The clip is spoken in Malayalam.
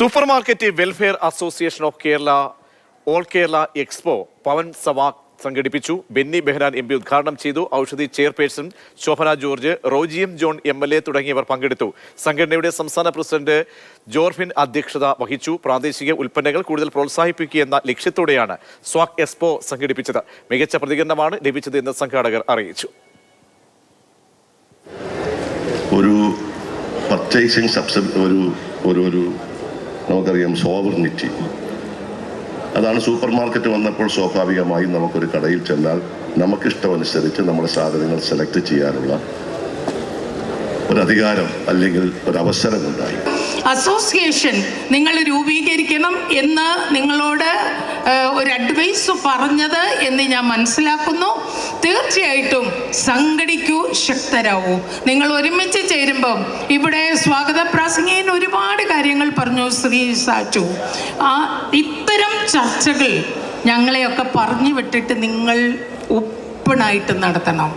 Supermarket welfare association of Kerala all Kerala expo പവൻ സവാക് സംഘടിപ്പിച്ചു. ബെന്നി ബെഹ്നാൻ എം പി ഉദ്ഘാടനം ചെയ്തു. ഔഷധി ചെയർപേഴ്സൺ ശോഭന ജോർജ്, റോജിയം ജോൺ MLA തുടങ്ങിയവർ പങ്കെടുത്തു. സംഘടനയുടെ സംസ്ഥാന പ്രസിഡന്റ് ജോർഫിൻ അധ്യക്ഷത വഹിച്ചു. പ്രാദേശിക ഉൽപ്പന്നങ്ങൾ കൂടുതൽ പ്രോത്സാഹിപ്പിക്കുക എന്ന ലക്ഷ്യത്തോടെയാണ് സ്വാക് എക്സ്പോ സംഘടിപ്പിച്ചത്. മികച്ച പ്രതികരണമാണ് ലഭിച്ചത് എന്ന് സംഘാടകർ അറിയിച്ചു. ഒരു പർച്ചേസിംഗ് ഒരു നമുക്കറിയാം സോവർണിറ്റി, അതാണ് സൂപ്പർ മാർക്കറ്റ് വന്നപ്പോൾ സ്വാഭാവികമായും നമുക്കൊരു കടയിൽ ചെന്നാൽ നമുക്കിഷ്ടമനുസരിച്ച് നമ്മുടെ സാധനങ്ങൾ സെലക്ട് ചെയ്യാനുള്ള ഒരധികാരം അല്ലെങ്കിൽ ഒരവസരമുണ്ടായി. അസോസിയേഷൻ നിങ്ങൾ രൂപീകരിക്കണം എന്ന് നിങ്ങളോട് ഒരു അഡ്വൈസ് പറഞ്ഞത് എന്ന് ഞാൻ മനസ്സിലാക്കുന്നു. തീർച്ചയായിട്ടും സംഘടിക്കൂ, ശക്തരാവൂ. നിങ്ങൾ ഒരുമിച്ച് ചേരുമ്പം ഇവിടെ സ്വാഗത പ്രാസംഗികൻ ഒരുപാട് കാര്യങ്ങൾ പറഞ്ഞു ശ്രീ സാച്ചു. ഇത്തരം ചർച്ചകൾ ഞങ്ങളെയൊക്കെ പറഞ്ഞു വിട്ടിട്ട് നിങ്ങൾ ഓപ്പണായിട്ട് നടത്തണം.